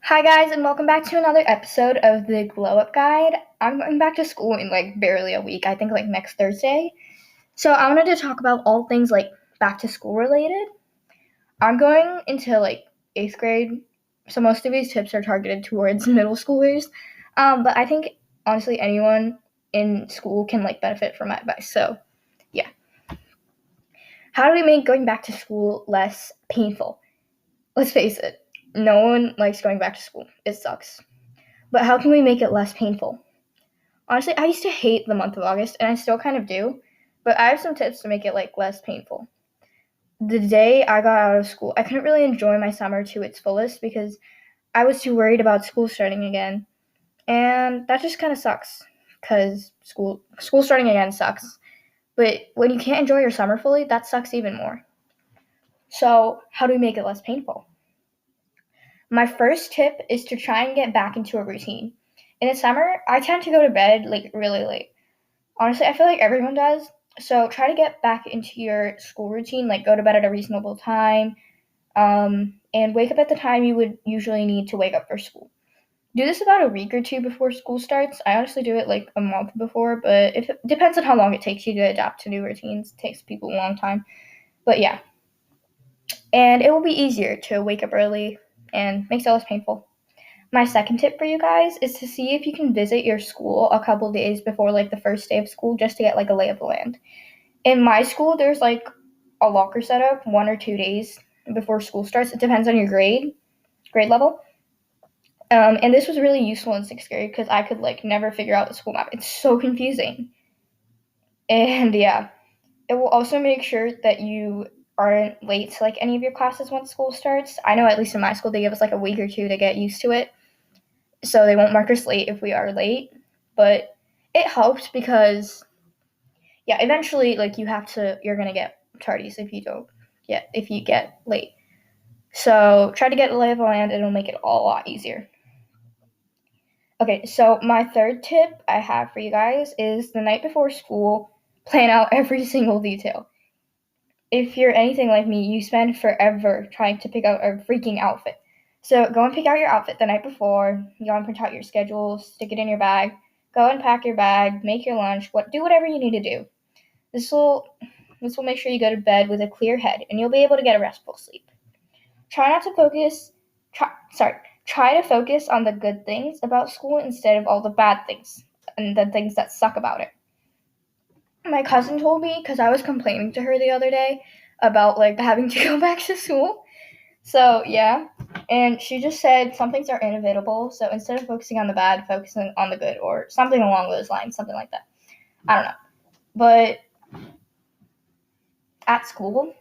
Hi guys, and welcome back to another episode of the Glow Up Guide. I'm going back to school in barely a week. I think next Thursday. So I wanted to talk about all things back to school related. I'm going into 8th grade, so most of these tips are targeted towards middle schoolers. But I think honestly anyone in school can benefit from my advice. So yeah, how do we make going back to school less painful? Let's face it, no one likes going back to school. It sucks. But how can we make it less painful? Honestly, I used to hate the month of August, and I still kind of do, but I have some tips to make it less painful. The day I got out of school, I couldn't really enjoy my summer to its fullest because I was too worried about school starting again, and that just kind of sucks because school starting again sucks. But when you can't enjoy your summer fully, that sucks even more. So, how do we make it less painful? My first tip is to try and get back into a routine. In the summer, I tend to go to bed really late. Honestly, I feel like everyone does. So try to get back into your school routine, go to bed at a reasonable time, and wake up at the time you would usually need to wake up for school. Do this about a week or two before school starts. I honestly do it a month before, but it depends on how long it takes you to adapt to new routines. It takes people a long time. But yeah. And it will be easier to wake up early and makes it less painful. My second tip for you guys is to see if you can visit your school a couple days before the first day of school just to get a lay of the land. In my school, there's a locker set up 1 or 2 days before school starts. It depends on your grade level. And this was really useful in 6th grade because I could never figure out the school map. It's so confusing. And yeah, it will also make sure that you aren't late to any of your classes once school starts. I know at least in my school they give us a week or two to get used to it, so they won't mark us late if we are late. But it helps because eventually you're gonna get tardies if you get late. So try to get the lay of the land, it'll make it a lot easier. Okay, so my third tip I have for you guys is the night before school, plan out every single detail. If you're anything like me, you spend forever trying to pick out a freaking outfit. So go and pick out your outfit the night before, go and print out your schedule, stick it in your bag, go and pack your bag, make your lunch, do whatever you need to do. This will make sure you go to bed with a clear head, and you'll be able to get a restful sleep. Try to focus on the good things about school instead of all the bad things and the things that suck about it. My cousin told me, because I was complaining to her the other day about having to go back to school. So yeah, and she just said some things are inevitable. So instead of focusing on the bad, focusing on the good, or something along those lines, something like that. I don't know, but at school,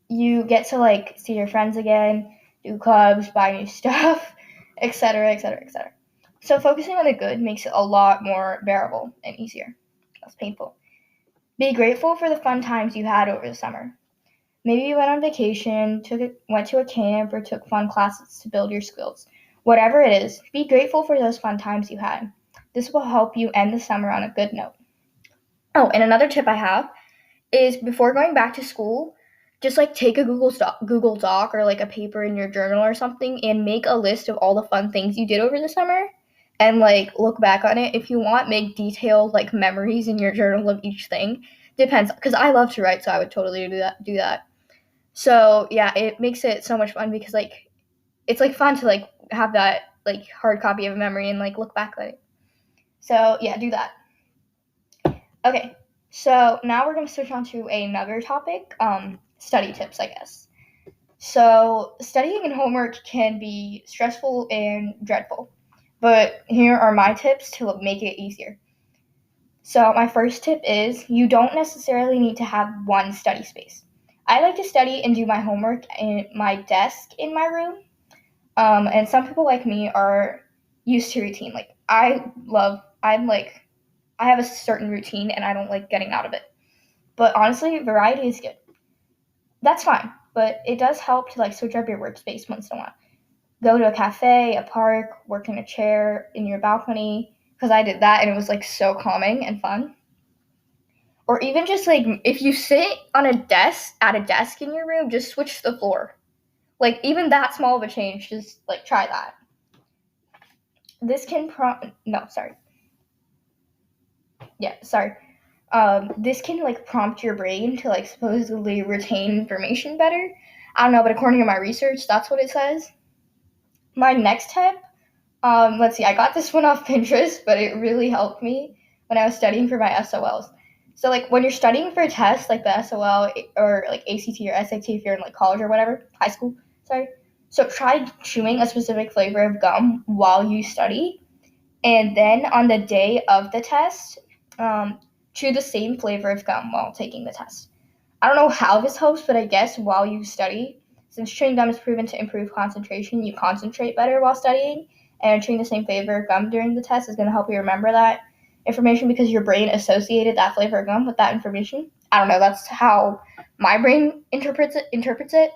you get to see your friends again, do clubs, buy new stuff, etc., etc., etc. So focusing on the good makes it a lot more bearable and easier, less painful. Be grateful for the fun times you had over the summer. Maybe you went on vacation, went to a camp, or took fun classes to build your skills. Whatever it is, be grateful for those fun times you had. This will help you end the summer on a good note. Oh, and another tip I have is before going back to school, just take a Google Doc or a paper in your journal or something and make a list of all the fun things you did over the summer and look back on it. If you want, make detailed memories in your journal of each thing. Depends, because I love to write, so I would totally do that. So yeah, it makes it so much fun because it's fun to have that hard copy of a memory and look back at it. So yeah, do that. Okay, so now we're going to switch on to another topic, study tips, I guess. So studying and homework can be stressful and dreadful, but here are my tips to make it easier. So my first tip is you don't necessarily need to have one study space. I like to study and do my homework in my desk in my room, and some people like me are used to routine. I have a certain routine and I don't like getting out of it. But honestly, variety is good. That's fine, but it does help to switch up your workspace once in a while. Go to a cafe, a park, work in a chair in your balcony, because I did that and it was so calming and fun. Or even just if you sit on at a desk in your room, just switch the floor. Even that small of a change, just try that. this can this can like prompt your brain to like supposedly retain information better. I don't know, but according to my research, that's what it says. My next tip, let's see, I got this one off Pinterest, but it really helped me when I was studying for my SOLs. So like when you're studying for a test, like the SOL or like ACT or SAT if you're in like college or whatever, high school, sorry. So try chewing a specific flavor of gum while you study, and then on the day of the test, chew the same flavor of gum while taking the test. I don't know how this helps, but I guess while you study, since chewing gum is proven to improve concentration, you concentrate better while studying, and chewing the same flavor of gum during the test is going to help you remember that information because your brain associated that flavor of gum with that information. I don't know, that's how my brain interprets it.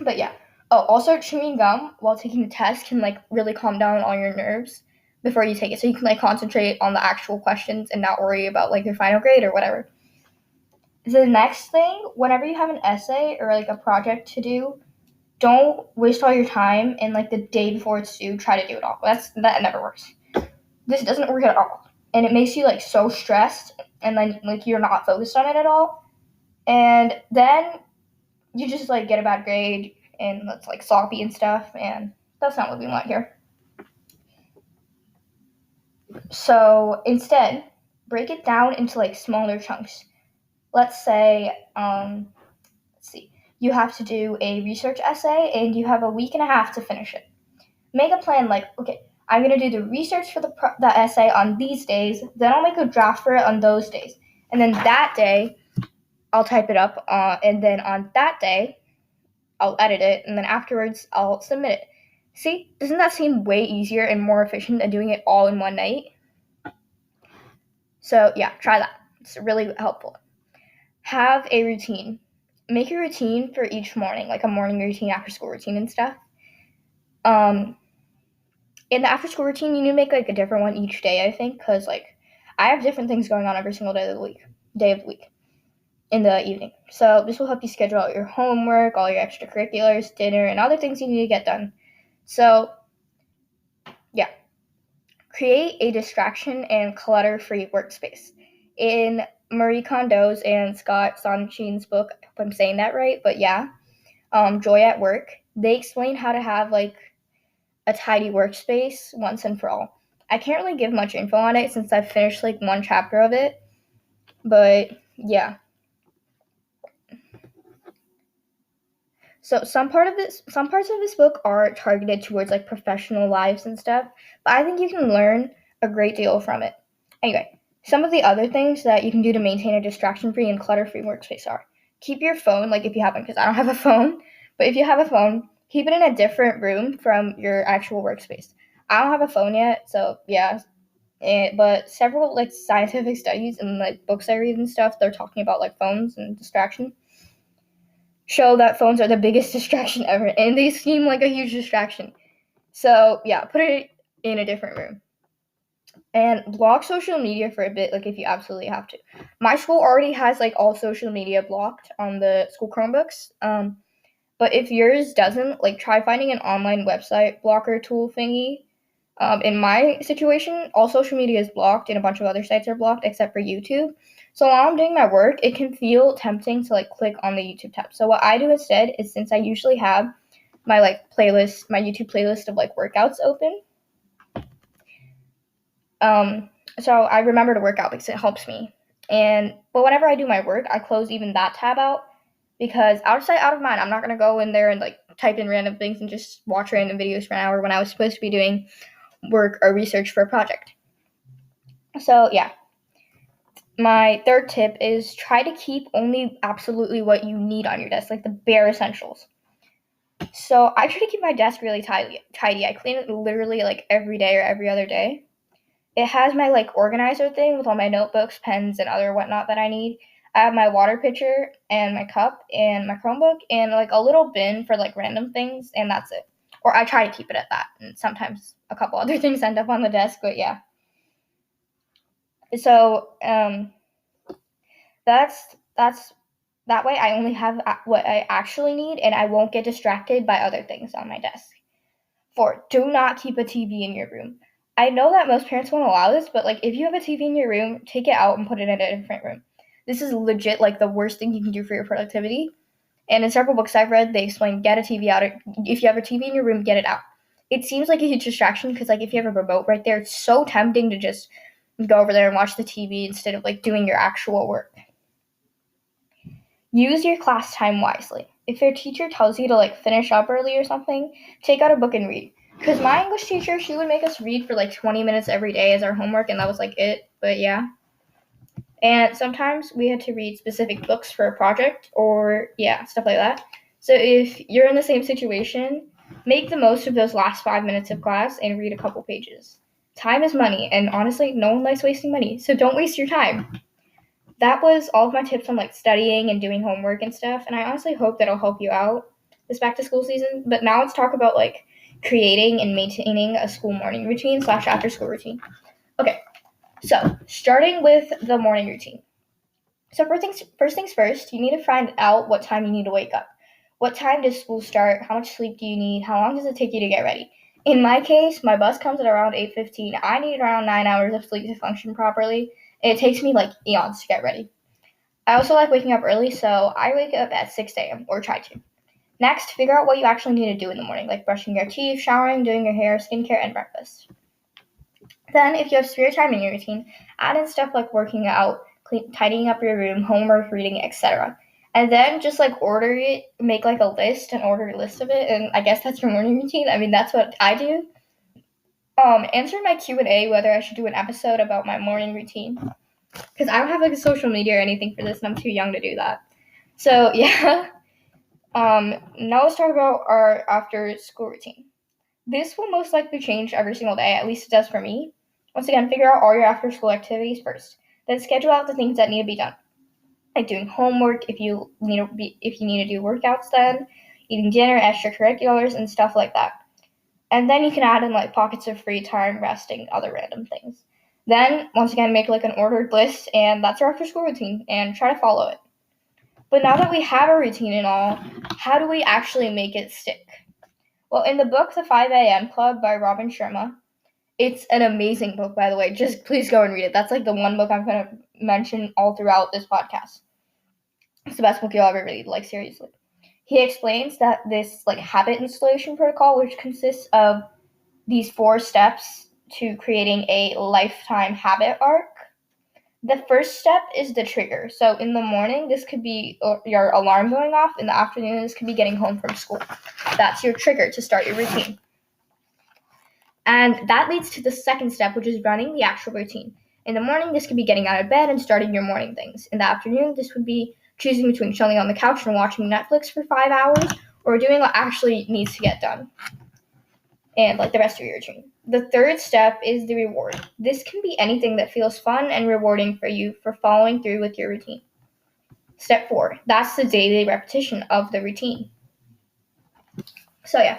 But yeah. Oh, also chewing gum while taking the test can like really calm down all your nerves before you take it. So you can like concentrate on the actual questions and not worry about like your final grade or whatever. The next thing, whenever you have an essay or like a project to do, don't waste all your time and like the day before it's due, try to do it all. That never works. This doesn't work at all. And it makes you like so stressed and then like you're not focused on it at all. And then you just like get a bad grade and that's like sloppy and stuff, and that's not what we want here. So instead, break it down into like smaller chunks. Let's say, you have to do a research essay and you have a week and a half to finish it. Make a plan like, okay, I'm going to do the research for the essay on these days, then I'll make a draft for it on those days. And then that day, I'll type it up, and then on that day, I'll edit it, and then afterwards, I'll submit it. See, doesn't that seem way easier and more efficient than doing it all in one night? So yeah, try that. It's really helpful. Have a routine. Make a routine for each morning, like a morning routine, after school routine and stuff. In the after school routine, you need to make like a different one each day, I think, because like I have different things going on every single day of the week in the evening. So this will help you schedule out your homework, all your extracurriculars, dinner, and other things you need to get done. So yeah, create a distraction and clutter-free workspace. In Marie Kondo's and Scott Sonnenschein's book, I hope I'm saying that right, but yeah, Joy at Work, they explain how to have like a tidy workspace once and for all. I can't really give much info on it since I've finished like one chapter of it, but yeah. So some parts of this book are targeted towards like professional lives and stuff, but I think you can learn a great deal from it. Anyway, some of the other things that you can do to maintain a distraction-free and clutter-free workspace are: keep your phone, like if you haven't, because I don't have a phone, but if you have a phone, keep it in a different room from your actual workspace. I don't have a phone yet, so yeah. But several like scientific studies and like books I read and stuff, they're talking about like phones and distraction, show that phones are the biggest distraction ever, and they seem like a huge distraction. So yeah, put it in a different room. And block social media for a bit, like if you absolutely have to. My school already has like all social media blocked on the school Chromebooks. But if yours doesn't, like try finding an online website blocker tool thingy. In my situation, all social media is blocked and a bunch of other sites are blocked except for YouTube. So while I'm doing my work, it can feel tempting to like click on the YouTube tab. So what I do instead is, since I usually have my like playlist, my YouTube playlist of like workouts open, so I remember to work out because it helps me. But whenever I do my work, I close even that tab out because out of sight, out of mind. I'm not gonna go in there and like type in random things and just watch random videos for an hour when I was supposed to be doing work or research for a project. So yeah. My third tip is try to keep only absolutely what you need on your desk, like the bare essentials. So I try to keep my desk really tidy. I clean it literally like every day or every other day. It has my like organizer thing with all my notebooks, pens, and other whatnot that I need. I have my water pitcher and my cup and my Chromebook and like a little bin for like random things, and that's it. Or I try to keep it at that. And sometimes a couple other things end up on the desk, but yeah. So that's that way I only have what I actually need, and I won't get distracted by other things on my desk. 4, do not keep a TV in your room. I know that most parents won't allow this, but like if you have a TV in your room, take it out and put it in a different room. This is legit like the worst thing you can do for your productivity. And in several books I've read, they explain get a TV out. If you have a TV in your room, get it out. It seems like a huge distraction because like if you have a remote right there, it's so tempting to just go over there and watch the TV instead of like doing your actual work. Use your class time wisely. If your teacher tells you to like finish up early or something, take out a book and read. Because my English teacher, she would make us read for like 20 minutes every day as our homework, and that was like it. But yeah. And sometimes we had to read specific books for a project or, yeah, stuff like that. So if you're in the same situation, make the most of those last 5 minutes of class and read a couple pages. Time is money, and honestly, no one likes wasting money, so don't waste your time. That was all of my tips on like studying and doing homework and stuff, and I honestly hope that'll help you out this back to school season. But now let's talk about like creating and maintaining a school morning routine / after school routine. Okay, so starting with the morning routine. So first things first, you need to find out what time you need to wake up. What time does school start? How much sleep do you need? How long does it take you to get ready? In my case, my bus comes at around 8:15. I need around 9 hours of sleep to function properly. It takes me like eons to get ready. I also like waking up early, so I wake up at 6 a.m. or try to. Next, figure out what you actually need to do in the morning, like brushing your teeth, showering, doing your hair, skincare, and breakfast. Then, if you have spare time in your routine, add in stuff like working out, tidying up your room, homework, reading, etc. And then just like order it, make like a list, an ordered list of it, and I guess that's your morning routine. I mean, that's what I do. Answer my Q&A whether I should do an episode about my morning routine, because I don't have like a social media or anything for this, and I'm too young to do that. So yeah. Now let's talk about our after school routine. This will most likely change every single day, at least it does for me. Once again, figure out all your after school activities first. Then schedule out the things that need to be done. Like doing homework if you need to do workouts, then eating dinner, extracurriculars, and stuff like that. And then you can add in like pockets of free time, resting, other random things. Then once again make like an ordered list, and that's our after school routine, and try to follow it. But now that we have a routine and all, how do we actually make it stick? Well, in the book The 5 a.m. Club by Robin Sharma, it's an amazing book, by the way. Just please go and read it. That's like the one book I'm going to mention all throughout this podcast. It's the best book you'll ever read, like seriously. He explains that this like habit installation protocol, which consists of these 4 steps to creating a lifetime habit arc. The first step is the trigger. So in the morning, this could be your alarm going off. In the afternoon, this could be getting home from school. That's your trigger to start your routine. And that leads to the second step, which is running the actual routine. In the morning, this could be getting out of bed and starting your morning things. In the afternoon, this would be choosing between chilling on the couch and watching Netflix for 5 hours or doing what actually needs to get done and like the rest of your routine. The third step is the reward. This can be anything that feels fun and rewarding for you for following through with your routine. Step 4, that's the daily repetition of the routine. So yeah,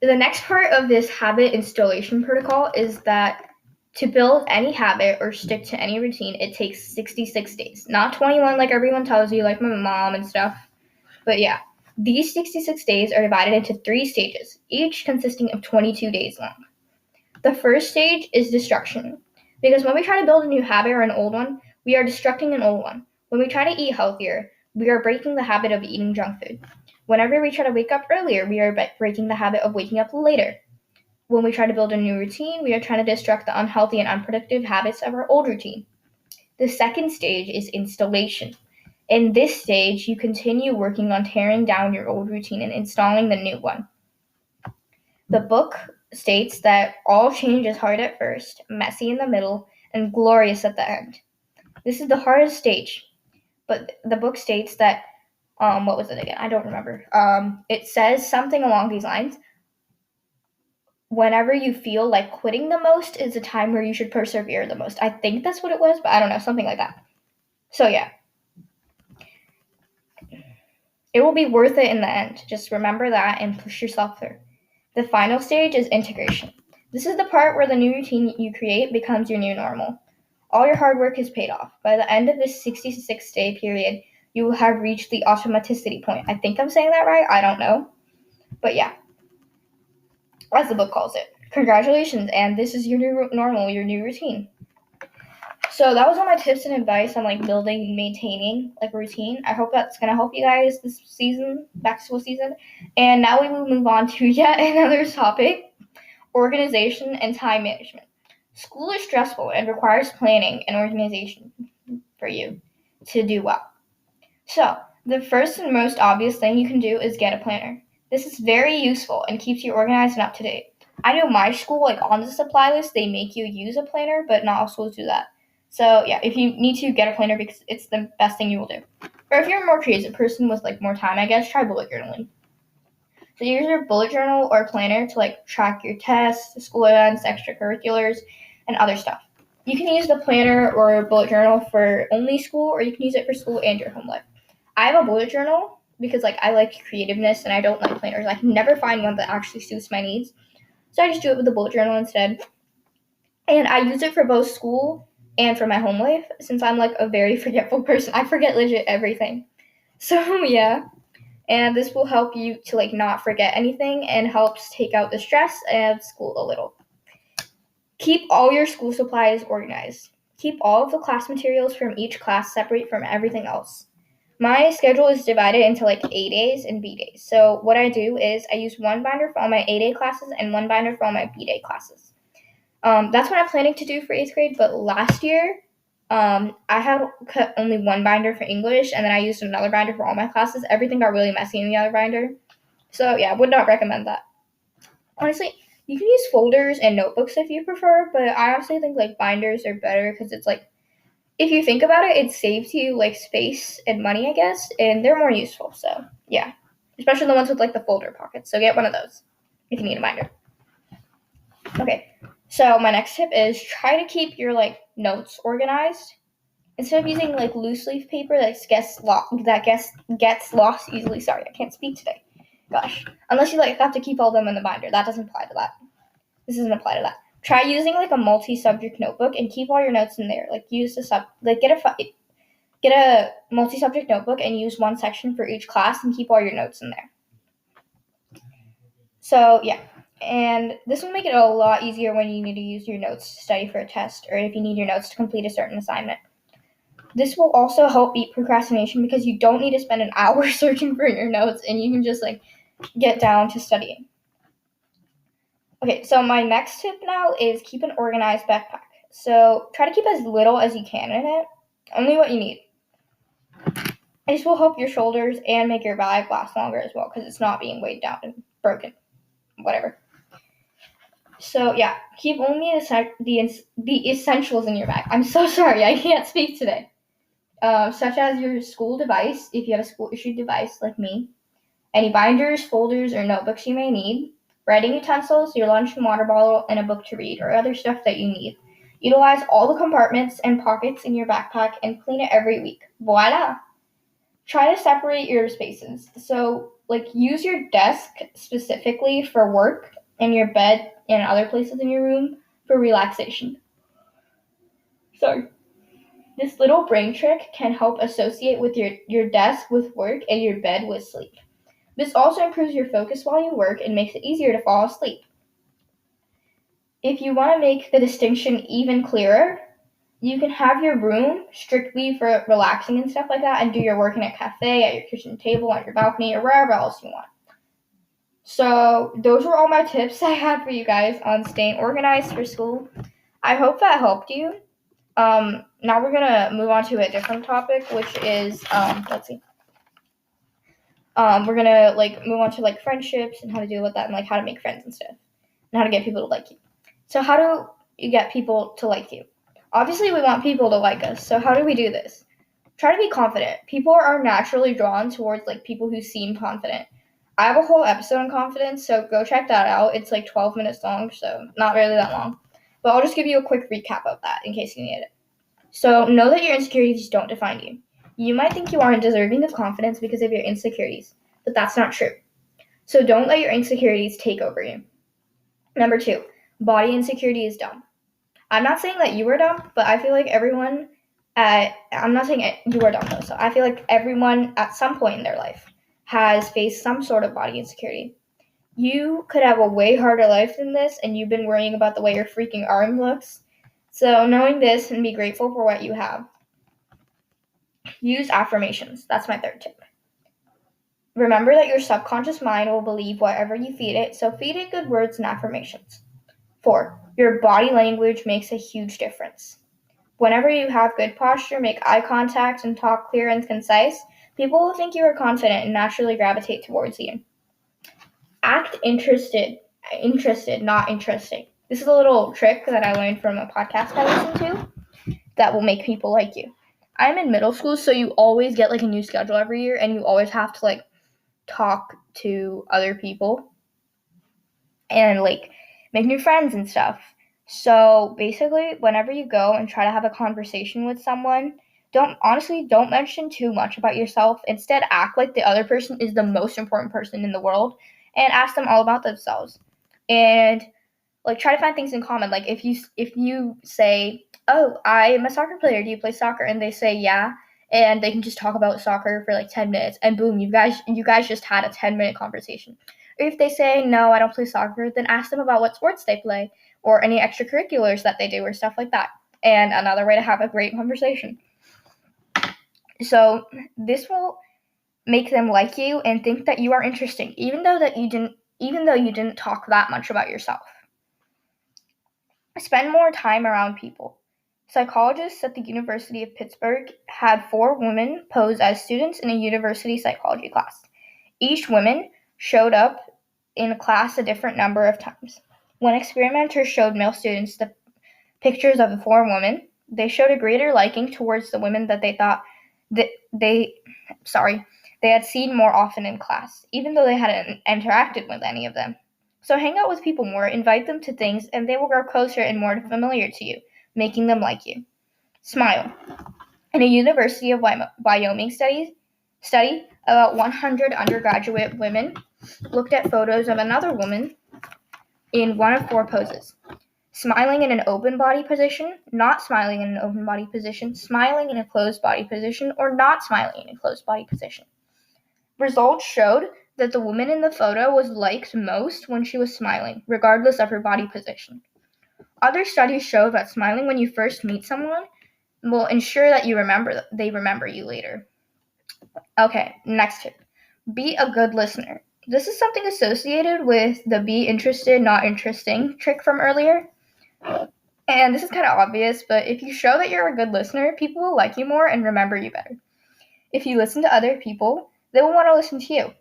the next part of this habit installation protocol is that to build any habit or stick to any routine, it takes 66 days. Not 21 like everyone tells you, like my mom and stuff. But yeah, these 66 days are divided into 3 stages, each consisting of 22 days long. The first stage is destruction, because when we try to build a new habit or an old one, we are destructing an old one. When we try to eat healthier, we are breaking the habit of eating junk food. Whenever we try to wake up earlier, we are breaking the habit of waking up later. When we try to build a new routine, we are trying to destruct the unhealthy and unproductive habits of our old routine. The second stage is installation. In this stage, you continue working on tearing down your old routine and installing the new one. The book states that all change is hard at first, messy in the middle, and glorious at the end. This is the hardest stage, but the book states that, what was it again? I don't remember. It says something along these lines. Whenever you feel like quitting the most is the time where you should persevere the most. I think that's what it was, but I don't know, something like that. So yeah. It will be worth it in the end. Just remember that and push yourself through. The final stage is integration. This is the part where the new routine you create becomes your new normal. All your hard work is paid off. By the end of this 66-day period, you will have reached the automaticity point. I think I'm saying that right. I don't know. But yeah, as the book calls it. Congratulations, and this is your new normal, your new routine. So that was all my tips and advice on like building and maintaining like a routine. I hope that's gonna help you guys this season, back to school season. And now we will move on to yet another topic: organization and time management. School is stressful and requires planning and organization for you to do well. So the first and most obvious thing you can do is get a planner. This is very useful and keeps you organized and up to date. I know my school, like on the supply list, they make you use a planner, but not all schools do that. So yeah, if you need to, get a planner because it's the best thing you will do. Or if you're a more creative person with like more time, I guess, try bullet journaling. So use your bullet journal or planner to like track your tests, school events, extracurriculars, and other stuff. You can use the planner or bullet journal for only school, or you can use it for school and your home life. I have a bullet journal because like I like creativeness and I don't like planners. I can never find one that actually suits my needs. So I just do it with the bullet journal instead. And I use it for both school and for my home life since I'm like a very forgetful person. I forget legit everything. So yeah. And this will help you to like not forget anything and helps take out the stress of school a little. Keep all your school supplies organized. Keep all of the class materials from each class separate from everything else. My schedule is divided into like A days and B days. So what I do is I use one binder for all my A day classes and one binder for all my B day classes. That's what I'm planning to do for 8th grade, but last year I had cut only one binder for English, and then I used another binder for all my classes. Everything got really messy in the other binder. So yeah, I would not recommend that. Honestly, you can use folders and notebooks if you prefer, but I honestly think like binders are better because it's like, if you think about it, it saves you like space and money, I guess, and they're more useful. So yeah, especially the ones with like the folder pockets. So get one of those if you need a binder. Okay, so my next tip is try to keep your like notes organized. Instead of using like loose leaf paper that gets lost easily. Sorry, I can't speak today. Gosh, unless you like have to keep all of them in the binder, that doesn't apply to that. This doesn't apply to that. Try using like a multi-subject notebook and keep all your notes in there. Like use get a multi-subject notebook and use one section for each class and keep all your notes in there. So yeah, and this will make it a lot easier when you need to use your notes to study for a test or if you need your notes to complete a certain assignment. This will also help beat procrastination because you don't need to spend an hour searching for your notes and you can just like get down to studying. Okay, so my next tip now is keep an organized backpack. So try to keep as little as you can in it, only what you need. This will help your shoulders and make your bag last longer as well because it's not being weighed down and broken, whatever. So yeah, keep only the essentials in your bag. I'm so sorry, I can't speak today. Such as your school device, if you have a school-issued device like me, any binders, folders, or notebooks you may need, writing utensils, your lunch and water bottle, and a book to read, or other stuff that you need. Utilize all the compartments and pockets in your backpack and clean it every week. Voila! Try to separate your spaces. So, like, use your desk specifically for work and your bed and other places in your room for relaxation. Sorry. This little brain trick can help associate with your desk with work and your bed with sleep. This also improves your focus while you work and makes it easier to fall asleep. If you want to make the distinction even clearer, you can have your room strictly for relaxing and stuff like that and do your work in a cafe, at your kitchen table, on your balcony, or wherever else you want. So those were all my tips I had for you guys on staying organized for school. I hope that helped you. Now we're gonna move on to a different topic, which is we're gonna like move on to like friendships and how to deal with that and like how to make friends and stuff and how to get people to like you. So how do you get people to like you? Obviously, we want people to like us. So how do we do this? Try to be confident. People are naturally drawn towards like people who seem confident. I have a whole episode on confidence, so go check that out. It's like 12 minutes long, so not really that long. But I'll just give you a quick recap of that in case you need it. So know that your insecurities don't define you. You might think you aren't deserving of confidence because of your insecurities, but that's not true. So don't let your insecurities take over you. Number 2, body insecurity is dumb. I'm not saying that you are dumb, but I feel like I'm not saying you are dumb though, so I feel like everyone at some point in their life has faced some sort of body insecurity. You could have a way harder life than this, and you've been worrying about the way your freaking arm looks. So, knowing this and be grateful for what you have. Use affirmations. That's my third tip. Remember that your subconscious mind will believe whatever you feed it, so feed it good words and affirmations. 4. Your body language makes a huge difference. Whenever you have good posture, make eye contact, and talk clear and concise, people will think you are confident and naturally gravitate towards you. Act interested, not interesting. This is a little trick that I learned from a podcast I listened to that will make people like you. I'm in middle school, so you always get like a new schedule every year, and you always have to like talk to other people and like make new friends and stuff. So basically, whenever you go and try to have a conversation with someone, don't mention too much about yourself. Instead, act like the other person is the most important person in the world and ask them all about themselves. And like try to find things in common. Like if you say, "Oh, I'm a soccer player. Do you play soccer?" and they say, "Yeah." And they can just talk about soccer for like 10 minutes and boom, you guys just had a 10-minute conversation. Or if they say, "No, I don't play soccer," then ask them about what sports they play or any extracurriculars that they do or stuff like that. And another way to have a great conversation. So this will make them like you and think that you are interesting, even though you didn't talk that much about yourself. Spend more time around people. Psychologists at the University of Pittsburgh had 4 women pose as students in a university psychology class. Each woman showed up in class a different number of times. When experimenters showed male students the pictures of the 4 women, they showed a greater liking towards the women that they thought that they had seen more often in class, even though they hadn't interacted with any of them. So hang out with people more, invite them to things, and they will grow closer and more familiar to you, making them like you. Smile. In a University of Wyoming study, about 100 undergraduate women looked at photos of another woman in one of 4 poses. Smiling in an open body position, not smiling in an open body position, smiling in a closed body position, or not smiling in a closed body position. Results showed that the woman in the photo was liked most when she was smiling, regardless of her body position. Other studies show that smiling when you first meet someone will ensure that they remember you later. Okay, next tip. Be a good listener. This is something associated with the be interested, not interesting trick from earlier. And this is kind of obvious, but if you show that you're a good listener, people will like you more and remember you better. If you listen to other people, they will want to listen to you.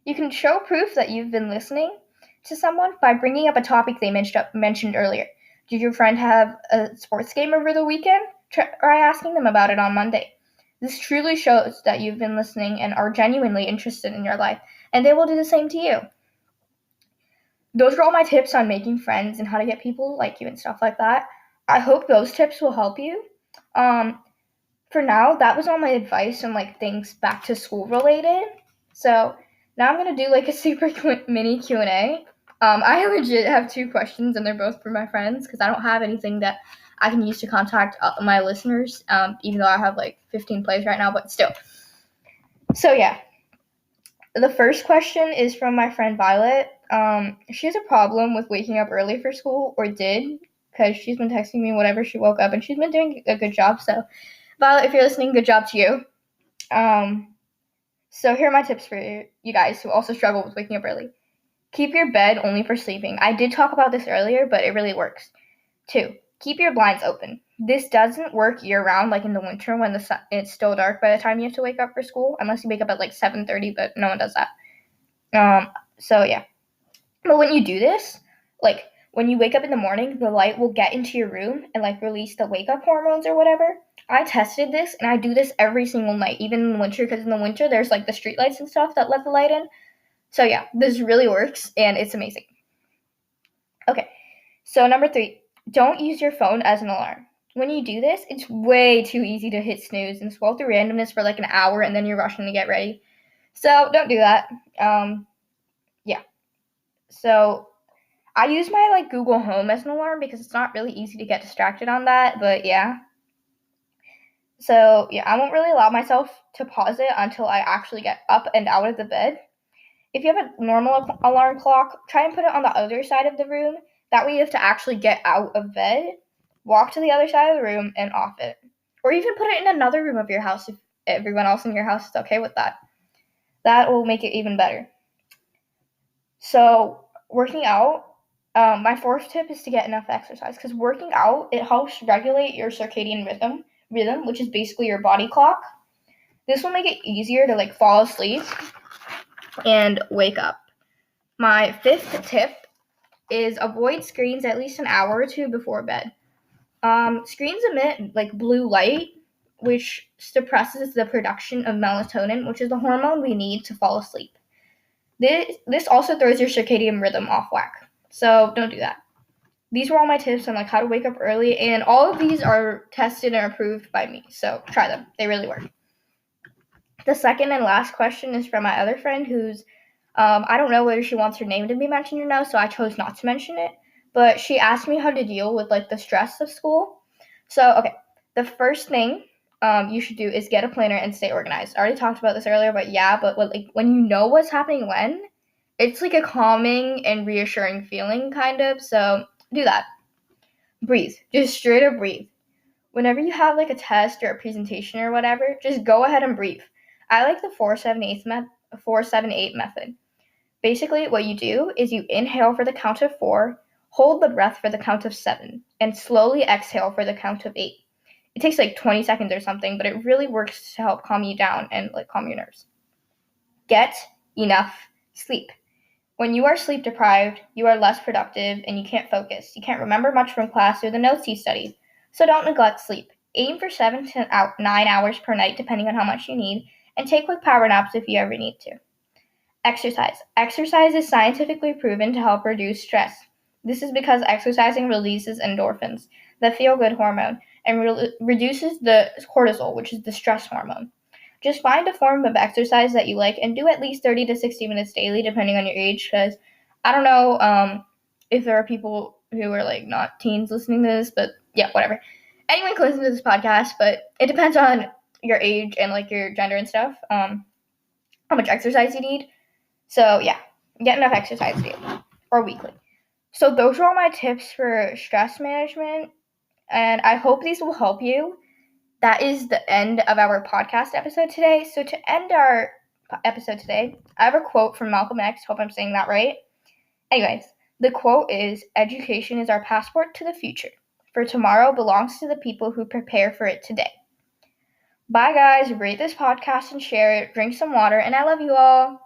You can show proof that you've been listening to someone by bringing up a topic they mentioned earlier. Did your friend have a sports game over the weekend? Try asking them about it on Monday. This truly shows that you've been listening and are genuinely interested in your life, and they will do the same to you. Those are all my tips on making friends and how to get people to like you and stuff like that. I hope those tips will help you. For now, that was all my advice on like things back to school related. So now I'm gonna do like a super mini Q&A. I legit have 2 questions and they're both for my friends because I don't have anything that I can use to contact my listeners, even though I have like 15 plays right now, but still. So yeah, the first question is from my friend Violet. She has a problem with waking up early for school, or did, because she's been texting me whenever she woke up and she's been doing a good job. So Violet, if you're listening, good job to you. So here are my tips for you guys who also struggle with waking up early. Keep your bed only for sleeping. I did talk about this earlier, but it really works. 2, keep your blinds open. This doesn't work year-round, like in the winter when it's still dark by the time you have to wake up for school, unless you wake up at like 7:30, but no one does that. So yeah. But when you do this, like when you wake up in the morning, the light will get into your room and like release the wake-up hormones or whatever. I tested this, and I do this every single night, even in the winter, because in the winter there's like the street lights and stuff that let the light in. So yeah, this really works, and it's amazing. Okay, so number 3, don't use your phone as an alarm. When you do this, it's way too easy to hit snooze and scroll through randomness for like an hour, and then you're rushing to get ready. So don't do that. Yeah. So I use my like Google Home as an alarm because it's not really easy to get distracted on that, but yeah. So yeah, I won't really allow myself to pause it until I actually get up and out of the bed. If you have a normal alarm clock, try and put it on the other side of the room. That way you have to actually get out of bed, walk to the other side of the room, and off it. Or even put it in another room of your house if everyone else in your house is okay with that. That will make it even better. So, working out, my fourth tip is to get enough exercise, because working out, it helps regulate your circadian rhythm, which is basically your body clock. This will make it easier to fall asleep and wake up. My fifth tip is avoid screens at least an hour or two before bed. Screens emit blue light, which suppresses the production of melatonin, which is the hormone we need to fall asleep. This also throws your circadian rhythm off whack, so don't do that. These were all my tips on how to wake up early, and all of these are tested and approved by me, so try them. They really work. The second and last question is from my other friend who's, I don't know whether she wants her name to be mentioned or no, so I chose not to mention it, but she asked me how to deal with the stress of school. So, okay, the first thing you should do is get a planner and stay organized. I already talked about this earlier, but yeah, when you know what's happening when, it's a calming and reassuring feeling, kind of, so do that. Breathe. Just straight up breathe. Whenever you have a test or a presentation or whatever, just go ahead and breathe. I like the 4-7-8 method. Basically, what you do is you inhale for the count of 4, hold the breath for the count of 7, and slowly exhale for the count of 8. It takes 20 seconds or something, but it really works to help calm you down and calm your nerves. Get enough sleep. When you are sleep deprived, you are less productive and you can't focus. You can't remember much from class or the notes you studied. So don't neglect sleep. Aim for 7 to 9 hours per night, depending on how much you need, and take quick power naps if you ever need to. Exercise. Exercise is scientifically proven to help reduce stress. This is because exercising releases endorphins, the feel-good hormone, and reduces the cortisol, which is the stress hormone. Just find a form of exercise that you like and do at least 30 to 60 minutes daily, depending on your age, because I don't know if there are people who are not teens listening to this, but yeah, whatever. Anyone can listen to this podcast, but it depends on your age and your gender and stuff, how much exercise you need. So yeah, get enough exercise daily or weekly. So those are all my tips for stress management, and I hope these will help you. That is the end of our podcast episode today. So to end our episode today, I have a quote from Malcolm X. Hope I'm saying that right. Anyways, the quote is, "Education is our passport to the future, for tomorrow belongs to the people who prepare for it today." Bye guys, rate this podcast and share it, drink some water, and I love you all.